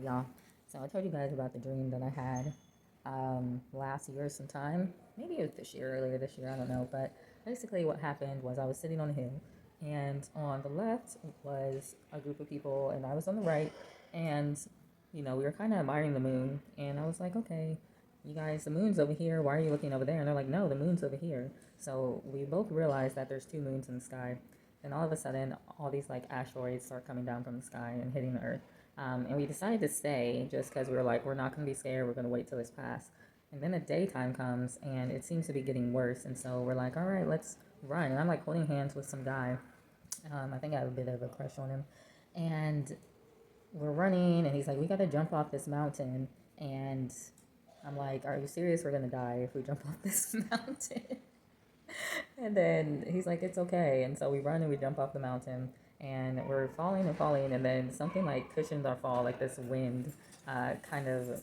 y'all. So I told you guys about the dream that I had last year sometime. Maybe it was this year, earlier this year, I don't know. But basically, what happened was I was sitting on a hill, and on the left was a group of people, and I was on the right, and we were kind of admiring the moon, and I was like, okay, you guys, the moon's over here. Why are you looking over there? And they're like, no, the moon's over here. So we both realized that there's two moons in the sky. And all of a sudden, all these like asteroids start coming down from the sky and hitting the Earth. And we decided to stay just because we were like, we're not going to be scared. We're going to wait till it's past. And then the daytime comes and it seems to be getting worse. And so we're like, all right, let's run. And I'm like holding hands with some guy. I think I have a bit of a crush on him. And we're running and he's like, we got to jump off this mountain. And I'm like, are you serious? We're going to die if we jump off this mountain. And then he's like, it's okay. And so we run and we jump off the mountain and we're falling and falling. And then something like cushions our fall, like this wind kind of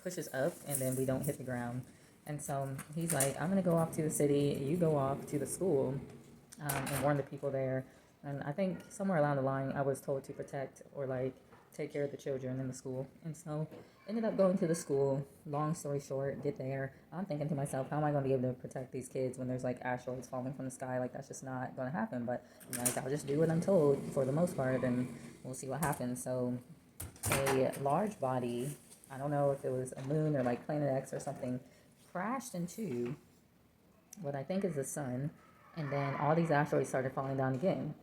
pushes up and then we don't hit the ground. And so he's like, I'm going to go off to the city. You go off to the school and warn the people there. And I think somewhere along the line, I was told to protect or like take care of the children in the school. And so ended up going to the school. Long story short, get there. I'm thinking to myself, how am I going to be able to protect these kids when there's like asteroids falling from the sky? Like that's just not going to happen. But like I'll just do what I'm told for the most part, and we'll see what happens. So a large body, I don't know if it was a moon or like Planet X or something, crashed into what I think is the sun, and then all these asteroids started falling down again.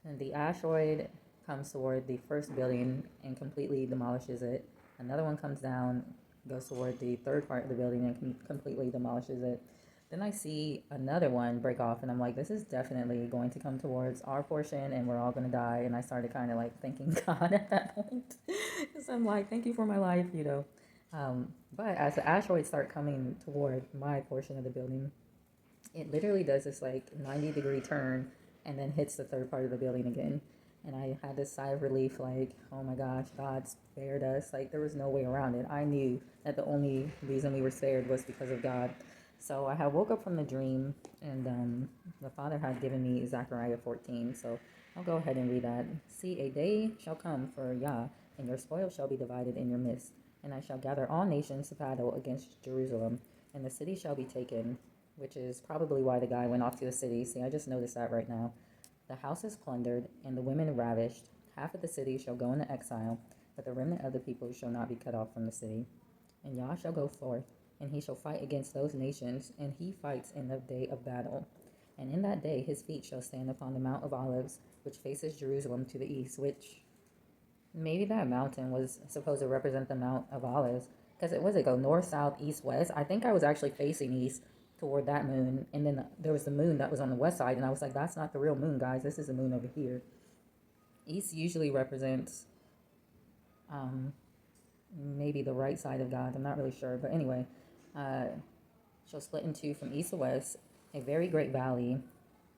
And the asteroid comes toward the first building and completely demolishes it. Another one comes down, goes toward the third part of the building and completely demolishes it. Then I see another one break off, and I'm like, this is definitely going to come towards our portion, and we're all going to die. And I started kind of like thanking God at that point. So I'm like, thank you for my life. But as the asteroids start coming toward my portion of the building, it literally does this like 90-degree turn and then hits the third part of the building again. And I had this sigh of relief, like, oh my gosh, God spared us. Like, there was no way around it. I knew that the only reason we were spared was because of God. So I had woke up from the dream, and the Father had given me Zechariah 14. So I'll go ahead and read that. See, a day shall come for Yah, and your spoil shall be divided in your midst. And I shall gather all nations to battle against Jerusalem, and the city shall be taken, which is probably why the guy went off to the city. See, I just noticed that right now. The house is plundered, and the women ravished. Half of the city shall go into exile, but the remnant of the people shall not be cut off from the city. And Yah shall go forth, and he shall fight against those nations, and he fights in the day of battle. And in that day his feet shall stand upon the Mount of Olives, which faces Jerusalem to the east, which maybe that mountain was supposed to represent the Mount of Olives, because it go north, south, east, west. I think I was actually facing east toward that moon, and then there was the moon that was on the west side, and I was like, that's not the real moon, guys. This is the moon over here. East usually represents um, maybe the right side of God. I'm not really sure, but anyway, uh, shall split in two from east to west, a very great valley,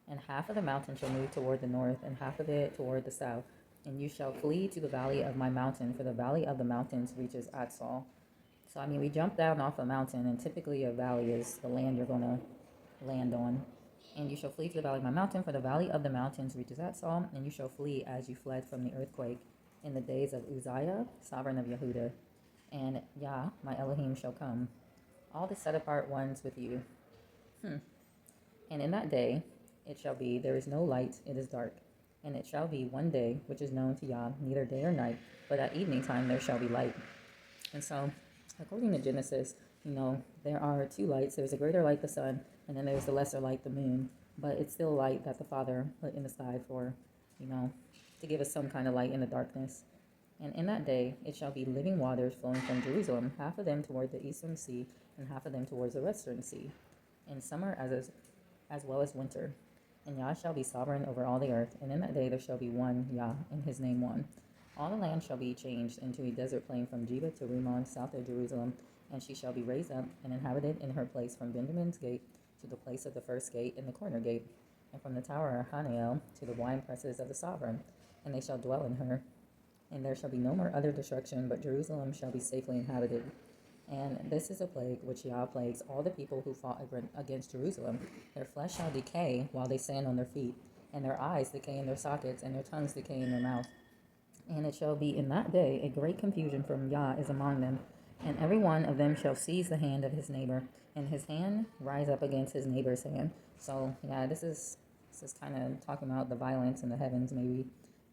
and half of the mountain shall move toward the north, and half of it toward the south. And you shall flee to the valley of my mountain, for the valley of the mountains reaches Atzal. So, I mean, we jump down off a mountain, and typically a valley is the land you're going to land on. And you shall flee to the valley of my mountain, for the valley of the mountains reaches Atzal, and you shall flee as you fled from the earthquake in the days of Uzziah, sovereign of Yehuda. And Yah, my Elohim, shall come. All the set apart ones with you. And in that day it shall be, there is no light, it is dark. And it shall be one day which is known to Yah, neither day or night, but at evening time there shall be light. And so, according to Genesis, there are two lights. There's a greater light, the sun, and then there's the lesser light, the moon. But it's still light that the Father put in the sky for, to give us some kind of light in the darkness. And in that day it shall be living waters flowing from Jerusalem, half of them toward the eastern sea, and half of them towards the western sea. In summer as well as winter. And Yah shall be sovereign over all the earth, and in that day there shall be one Yah, and his name one. All the land shall be changed into a desert plain from Judah to Rimmon, south of Jerusalem, and she shall be raised up and inhabited in her place from Benjamin's gate to the place of the first gate and the corner gate, and from the tower of Hanael to the wine presses of the sovereign, and they shall dwell in her. And there shall be no more other destruction, but Jerusalem shall be safely inhabited. And this is a plague which Yah plagues all the people who fought against Jerusalem. Their flesh shall decay while they stand on their feet, and their eyes decay in their sockets, and their tongues decay in their mouth. And it shall be in that day a great confusion from Yah is among them, and every one of them shall seize the hand of his neighbor, and his hand rise up against his neighbor's hand. So yeah, this is kind of talking about the violence in the heavens, maybe.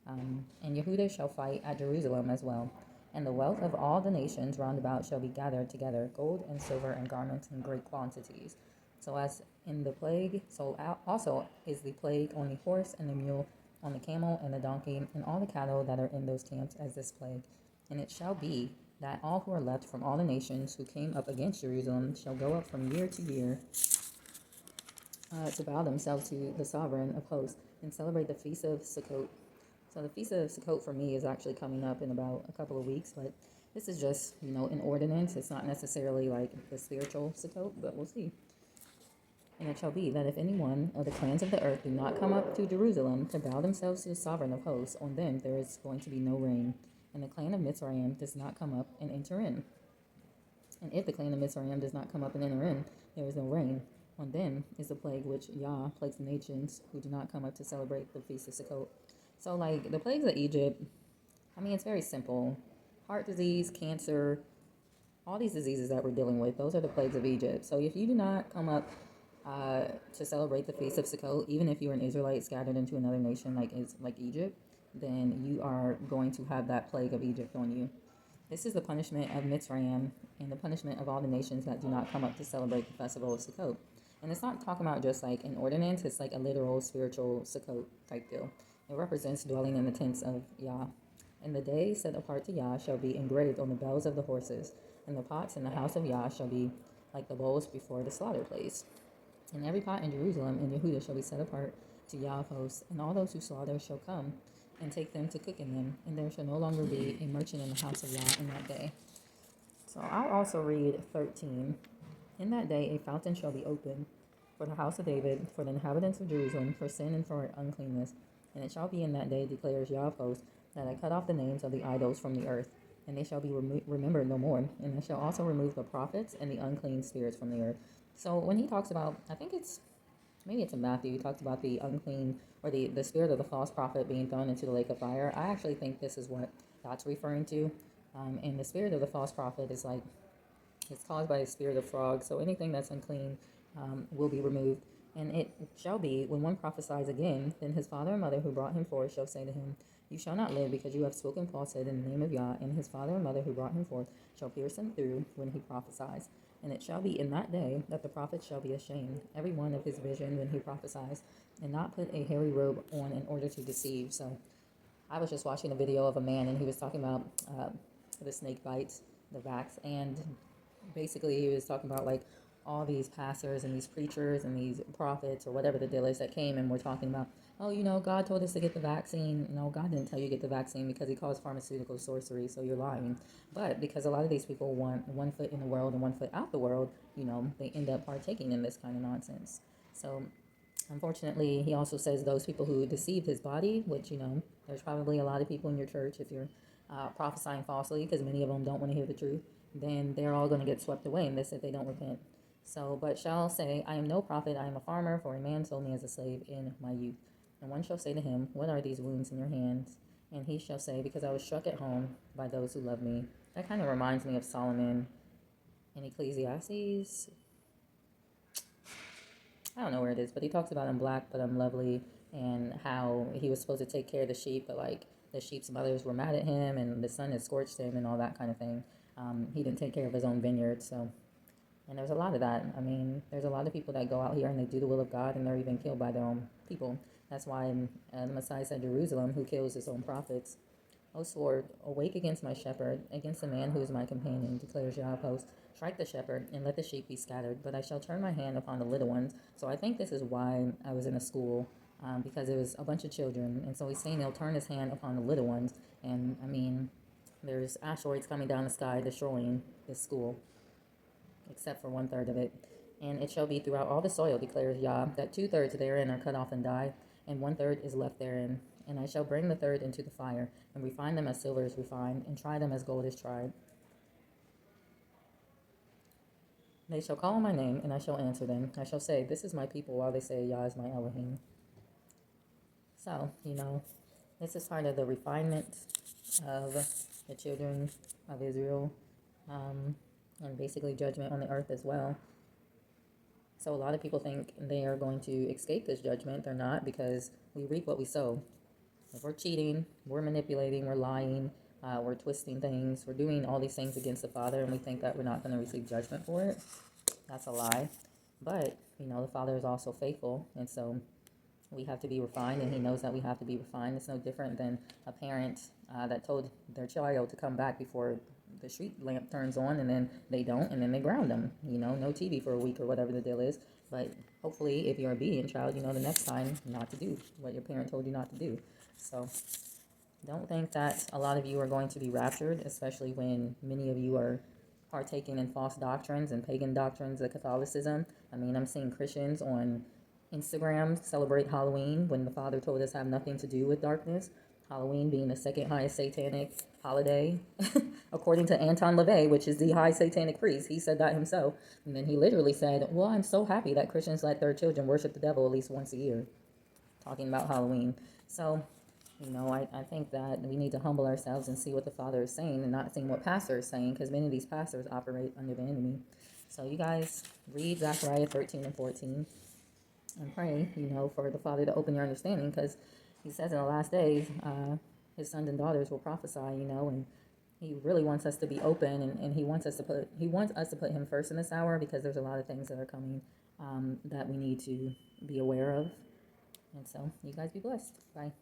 And Yehudah shall fight at Jerusalem as well, and the wealth of all the nations round about shall be gathered together, gold and silver and garments in great quantities. So as in the plague, so also is the plague on the horse and the mule, on the camel and the donkey, and all the cattle that are in those camps as this plague. And it shall be that all who are left from all the nations who came up against Jerusalem shall go up from year to year to bow themselves to the sovereign of hosts and celebrate the Feast of Sukkot. So the Feast of Sukkot for me is actually coming up in about a couple of weeks, but this is just, an ordinance. It's not necessarily like the spiritual Sukkot, but we'll see. And it shall be that if any one of the clans of the earth do not come up to Jerusalem to bow themselves to the sovereign of hosts, on them there is going to be no rain. And the clan of Mitzrayim does not come up and enter in. And if the clan of Mitzrayim does not come up and enter in, there is no rain. On them is the plague which Yah plagues the nations who do not come up to celebrate the Feast of Sukkot. So, like, the plagues of Egypt, it's very simple. Heart disease, cancer, all these diseases that we're dealing with, those are the plagues of Egypt. So if you do not come up to celebrate the Feast of Sukkot, even if you're an Israelite scattered into another nation like Egypt, then you are going to have that plague of Egypt on you. This is the punishment of Mitzrayim and the punishment of all the nations that do not come up to celebrate the festival of Sukkot. And it's not talking about just like an ordinance, it's like a literal spiritual Sukkot type deal. It represents dwelling in the tents of Yah. And the day set apart to Yah shall be engraved on the bells of the horses, and the pots in the house of Yah shall be like the bowls before the slaughter place. And every pot in Jerusalem and Yehudah shall be set apart to Yah of hosts, and all those who slaughter shall come and take them to cook in them, and there shall no longer be a merchant in the house of Yah in that day. So I'll also read 13. In that day a fountain shall be opened for the house of David, for the inhabitants of Jerusalem, for sin and for uncleanness. And it shall be in that day, declares Yah of hosts, that I cut off the names of the idols from the earth, and they shall be remembered no more. And I shall also remove the prophets and the unclean spirits from the earth. So when he talks about, I think maybe it's in Matthew, he talks about the unclean or the spirit of the false prophet being thrown into the lake of fire. I actually think this is what that's referring to. And the spirit of the false prophet is like, it's caused by the spirit of frogs. So anything that's unclean will be removed. And it shall be, when one prophesies again, then his father and mother who brought him forth shall say to him, you shall not live, because you have spoken falsehood in the name of Yah. And his father and mother who brought him forth shall pierce him through when he prophesies. And it shall be in that day that the prophet shall be ashamed, every one of his vision when he prophesies, and not put a hairy robe on in order to deceive. So I was just watching a video of a man, and he was talking about the snake bites, the vax, and basically he was talking about like all these pastors and these preachers and these prophets or whatever the deal is that came and were talking about, oh, God told us to get the vaccine. No, God didn't tell you to get the vaccine because he calls pharmaceutical sorcery, so you're lying. But because a lot of these people want one foot in the world and one foot out the world, they end up partaking in this kind of nonsense. So unfortunately, he also says those people who deceive his body, which, there's probably a lot of people in your church, if you're prophesying falsely, because many of them don't want to hear the truth, then they're all going to get swept away in this if they don't repent. So, but shall say, I am no prophet, I am a farmer, for a man sold me as a slave in my youth. And one shall say to him, what are these wounds in your hands? And he shall say, because I was struck at home by those who love me. That kind of reminds me of Solomon in Ecclesiastes. I don't know where it is, but he talks about I'm black, but I'm lovely, and how he was supposed to take care of the sheep, but like the sheep's mothers were mad at him, and the sun had scorched him, and all that kind of thing. He didn't take care of his own vineyard, so. And there's a lot of that. There's a lot of people that go out here and they do the will of God, and they're even killed by their own people. That's why the Messiah said, Jerusalem, who kills his own prophets. O sword, awake against my shepherd, against the man who is my companion, declares Yah of hosts. Strike the shepherd, and let the sheep be scattered, but I shall turn my hand upon the little ones. So I think this is why I was in a school, because it was a bunch of children, and so he's saying he'll turn his hand upon the little ones. And there's asteroids coming down the sky destroying this school, except for 1/3 of it. And it shall be throughout all the soil, declares Yah, that 2/3 therein are cut off and die, and 1/3 is left therein. And I shall bring the third into the fire, and refine them as silver is refined, and try them as gold is tried. They shall call on my name, and I shall answer them. I shall say, this is my people, while they say, Yah is my Elohim. So, this is part of the refinement of the children of Israel, and basically judgment on the earth as well. So a lot of people think they are going to escape this judgment. They're not, because we reap what we sow. If we're cheating, we're manipulating, we're lying, we're twisting things, we're doing all these things against the Father, and we think that we're not going to receive judgment for it. That's a lie. But, the Father is also faithful, and so we have to be refined, and He knows that we have to be refined. It's no different than a parent that told their child to come back before the street lamp turns on, and then they don't, and then they ground them. No TV for a week or whatever the deal is. But hopefully, if you're a obedient child, the next time not to do what your parent told you not to do. So don't think that a lot of you are going to be raptured, especially when many of you are partaking in false doctrines and pagan doctrines of Catholicism. I'm seeing Christians on Instagram celebrate Halloween when the Father told us have nothing to do with darkness. Halloween being the second highest satanic holiday, according to Anton LaVey, which is the high satanic priest. He said that himself. And then he literally said, well, I'm so happy that Christians let their children worship the devil at least once a year, talking about Halloween. So, I think that we need to humble ourselves and see what the Father is saying and not seeing what pastor is saying, because many of these pastors operate under the enemy. So you guys read Zechariah 13 and 14 and pray, for the Father to open your understanding, because He says in the last days, His sons and daughters will prophesy, and He really wants us to be open, and He wants us to put Him first in this hour, because there's a lot of things that are coming that we need to be aware of. And so you guys be blessed. Bye.